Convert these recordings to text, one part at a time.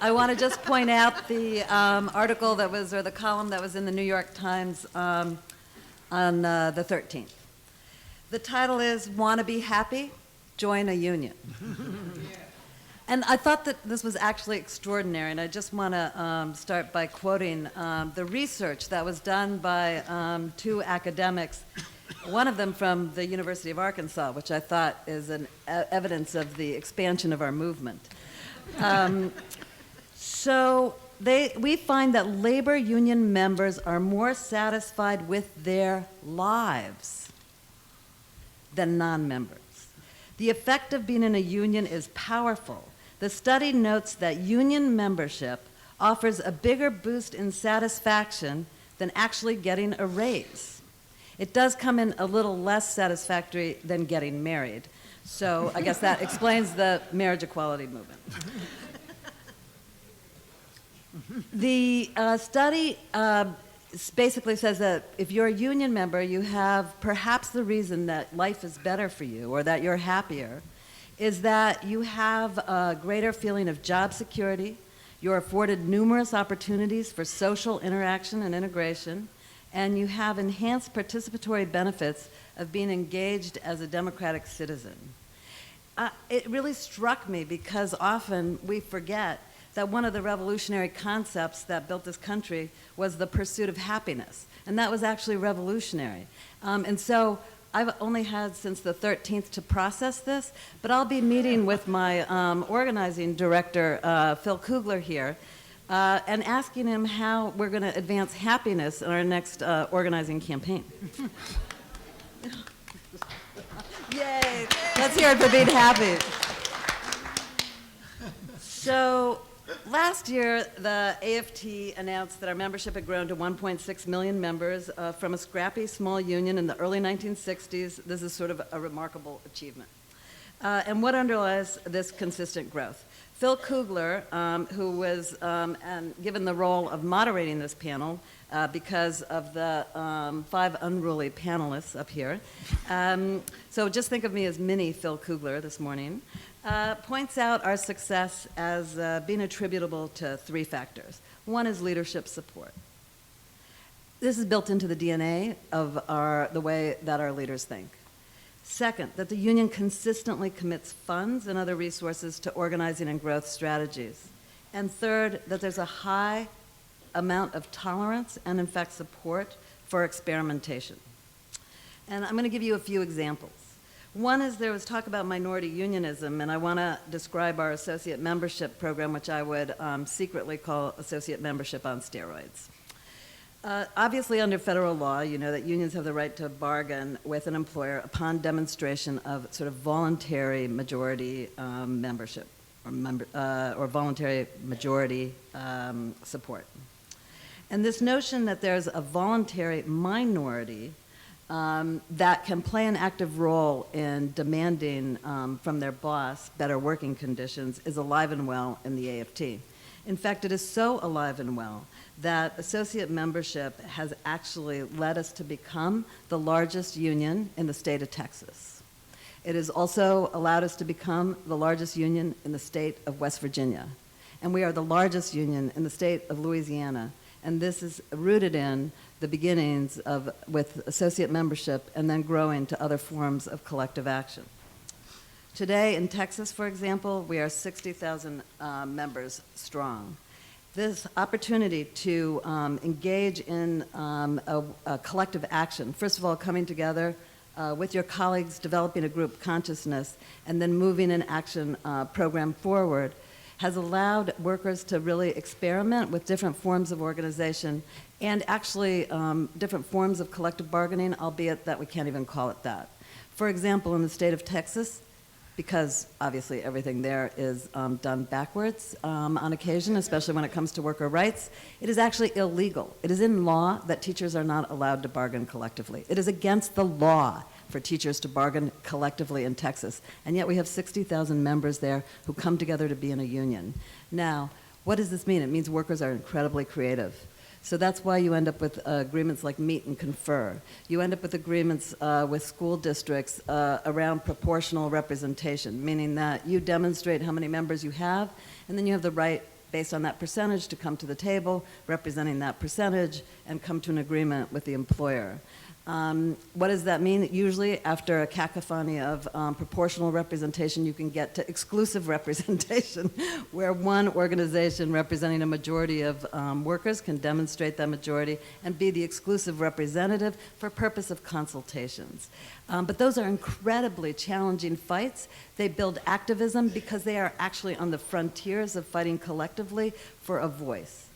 I want to just point out the article that was, or the column that was in the New York Times on the 13th. The title is, "Want to be happy? Join a union." And I thought that this was actually extraordinary, and I just want to start by quoting the research that was done by two academics, one of them from the University of Arkansas, which I thought is an evidence of the expansion of our movement. We find that labor union members are more satisfied with their lives than non-members. The effect of being in a union is powerful. The study notes that union membership offers a bigger boost in satisfaction than actually getting a raise. It does come in a little less satisfactory than getting married. So I guess that explains the marriage equality movement. The study basically says that if you're a union member, you have perhaps the reason that life is better for you or that you're happier is that you have a greater feeling of job security, you're afforded numerous opportunities for social interaction and integration, and you have enhanced participatory benefits of being engaged as a democratic citizen. It really struck me because often we forget that one of the revolutionary concepts that built this country was the pursuit of happiness, and that was actually revolutionary. And so I've only had since the 13th to process this, but I'll be meeting with my organizing director, Phil Kugler here, and asking him how we're going to advance happiness in our next organizing campaign. Yay! Let's hear it for being happy. So last year, the AFT announced that our membership had grown to 1.6 million members from a scrappy small union in the early 1960s. This is sort of a remarkable achievement. And what underlies this consistent growth? Phil Kugler, who was given the role of moderating this panel because of the 5 unruly panelists up here. So just think of me as mini Phil Kugler this morning. Points out our success as being attributable to 3 factors. One is leadership support. This is built into the DNA of the way that our leaders think. Second, that the union consistently commits funds and other resources to organizing and growth strategies. And third, that there's a high amount of tolerance and, in fact, support for experimentation. And I'm going to give you a few examples. One is there was talk about minority unionism, and I want to describe our associate membership program, which I would secretly call associate membership on steroids. Obviously, under federal law, you know that unions have the right to bargain with an employer upon demonstration of sort of voluntary majority membership or voluntary majority support. And this notion that there's a voluntary minority that can play an active role in demanding from their boss better working conditions is alive and well in the AFT. In fact, it is so alive and well that associate membership has actually led us to become the largest union in the state of Texas. It has also allowed us to become the largest union in the state of West Virginia. And we are the largest union in the state of Louisiana. And this is rooted in the beginnings with associate membership and then growing to other forms of collective action. Today in Texas, for example, we are 60,000 members strong. This opportunity to engage in a collective action, first of all, coming together with your colleagues, developing a group consciousness, and then moving an action program forward, has allowed workers to really experiment with different forms of organization and actually different forms of collective bargaining, albeit that we can't even call it that. For example, in the state of Texas, because obviously everything there is done backwards on occasion, especially when it comes to worker rights, it is actually illegal. It is in law that teachers are not allowed to bargain collectively. It is against the law for teachers to bargain collectively in Texas, and yet we have 60,000 members there who come together to be in a union. Now, what does this mean? It means workers are incredibly creative. So that's why you end up with agreements like meet and confer. You end up with agreements with school districts around proportional representation, meaning that you demonstrate how many members you have, and then you have the right based on that percentage to come to the table, representing that percentage, and come to an agreement with the employer. What does that mean? Usually, after a cacophony of proportional representation, you can get to exclusive representation, where one organization representing a majority of workers can demonstrate that majority and be the exclusive representative for purpose of consultations. But those are incredibly challenging fights. They build activism because they are actually on the frontiers of fighting collectively for a voice.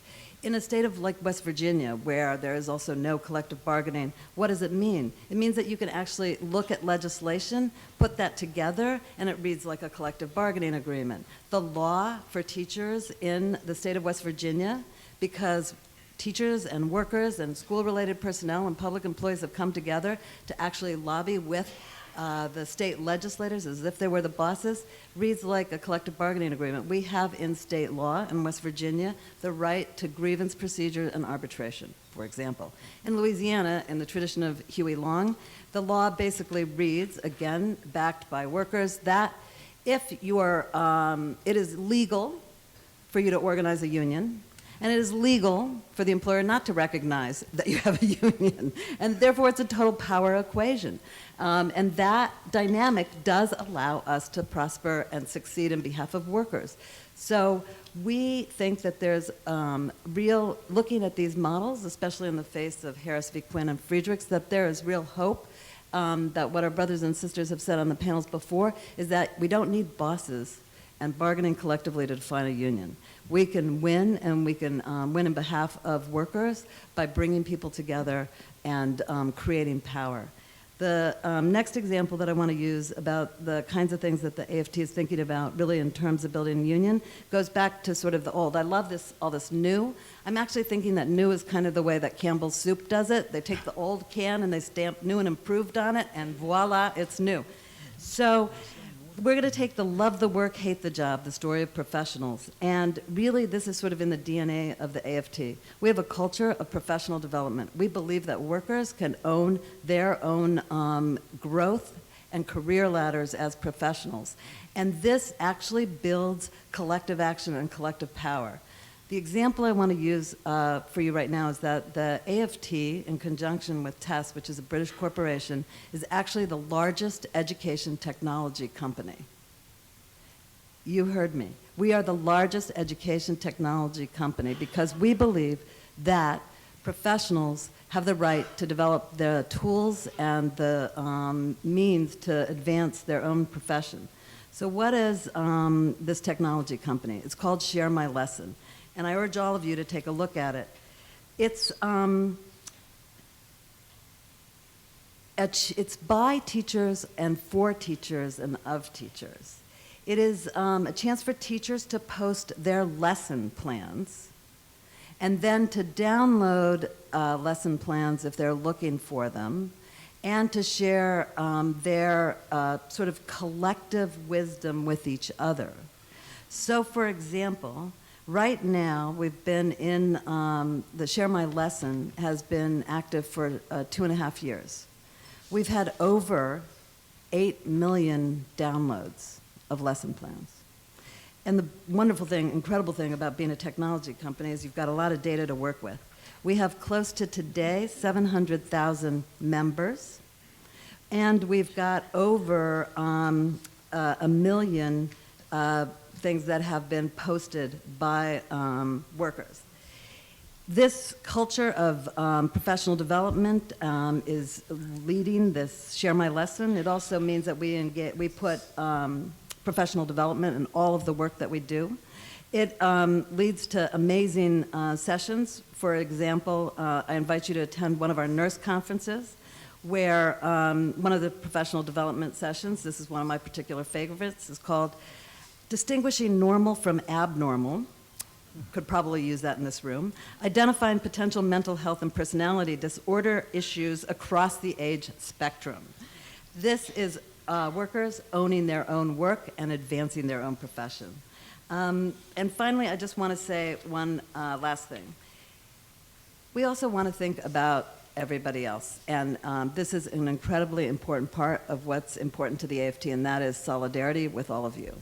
In a state of like West Virginia, where there is also no collective bargaining, what does it mean? It means that you can actually look at legislation, put that together, and it reads like a collective bargaining agreement. The law for teachers in the state of West Virginia, because teachers and workers and school-related personnel and public employees have come together to actually lobby with the state legislators as if they were the bosses, reads like a collective bargaining agreement. We have in state law in West Virginia the right to grievance procedure and arbitration, for example. In Louisiana, in the tradition of Huey Long, the law basically reads, again, backed by workers, that if you are, it is legal for you to organize a union, and it is legal for the employer not to recognize that you have a union. And therefore, it's a total power equation. And that dynamic does allow us to prosper and succeed in behalf of workers. So we think that there's looking at these models, especially in the face of Harris v. Quinn and Friedrichs, that there is real hope that what our brothers and sisters have said on the panels before is that we don't need bosses and bargaining collectively to define a union. We can win, and we can win in behalf of workers by bringing people together and creating power. The next example that I want to use about the kinds of things that the AFT is thinking about really in terms of building a union goes back to sort of the old. I love all this new. I'm actually thinking that new is kind of the way that Campbell's Soup does it. They take the old can and they stamp new and improved on it, and voila, it's new. So we're going to take the love the work, hate the job, the story of professionals. And really, this is sort of in the DNA of the AFT. We have a culture of professional development. We believe that workers can own their own growth and career ladders as professionals. And this actually builds collective action and collective power. The example I want to use for you right now is that the AFT, in conjunction with TESS, which is a British corporation, is actually the largest education technology company. You heard me. We are the largest education technology company because we believe that professionals have the right to develop the tools and the means to advance their own profession. So what is this technology company? It's called Share My Lesson. And I urge all of you to take a look at it. It's by teachers and for teachers and of teachers. It is a chance for teachers to post their lesson plans and then to download lesson plans if they're looking for them, and to share their sort of collective wisdom with each other. So, for example, right now, we've been in, the Share My Lesson has been active for 2.5 years. We've had over 8 million downloads of lesson plans. And the wonderful thing, incredible thing about being a technology company is you've got a lot of data to work with. We have close to today 700,000 members, and we've got over 1 million things that have been posted by workers. This culture of professional development is leading this Share My Lesson. It also means that we put professional development in all of the work that we do. It leads to amazing sessions. For example, I invite you to attend one of our nurse conferences, where one of the professional development sessions, this is one of my particular favorites, is called Distinguishing Normal from Abnormal. Could probably use that in this room. Identifying potential mental health and personality disorder issues across the age spectrum. This is workers owning their own work and advancing their own profession. And finally, I just want to say one last thing. We also want to think about everybody else. And this is an incredibly important part of what's important to the AFT, and that is solidarity with all of you.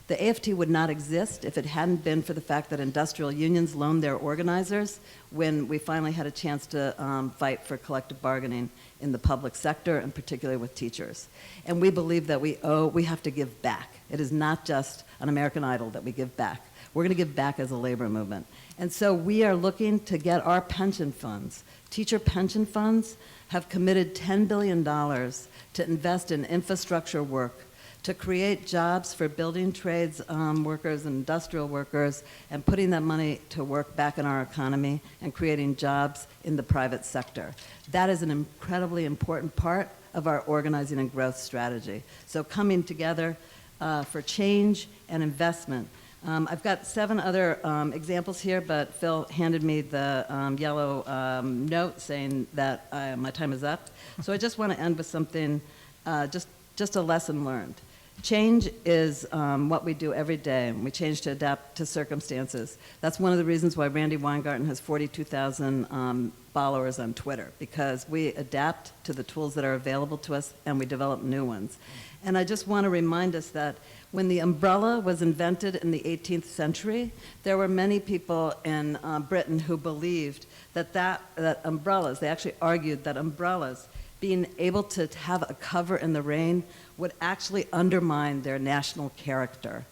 The AFT would not exist if it hadn't been for the fact that industrial unions loaned their organizers when we finally had a chance to fight for collective bargaining in the public sector, and particularly with teachers. And we believe that we have to give back. It is not just an American Idol that we give back. We're going to give back as a labor movement. And so we are looking to get our pension funds. Teacher pension funds have committed $10 billion to invest in infrastructure work, to create jobs for building trades workers and industrial workers, and putting that money to work back in our economy and creating jobs in the private sector. That is an incredibly important part of our organizing and growth strategy. So coming together for change and investment. I've got 7 other examples here, but Phil handed me the yellow note saying that my time is up. So I just want to end with something, just a lesson learned. Change is what we do every day, and we change to adapt to circumstances. That's one of the reasons why Randy Weingarten has 42,000 followers on Twitter, because we adapt to the tools that are available to us and we develop new ones. And I just want to remind us that when the umbrella was invented in the 18th century, there were many people in Britain who believed that umbrellas, they actually argued that umbrellas, being able to have a cover in the rain, would actually undermine their national character.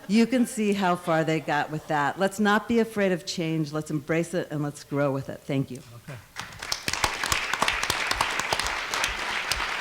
You can see how far they got with that. Let's not be afraid of change. Let's embrace it and let's grow with it. Thank you. Okay.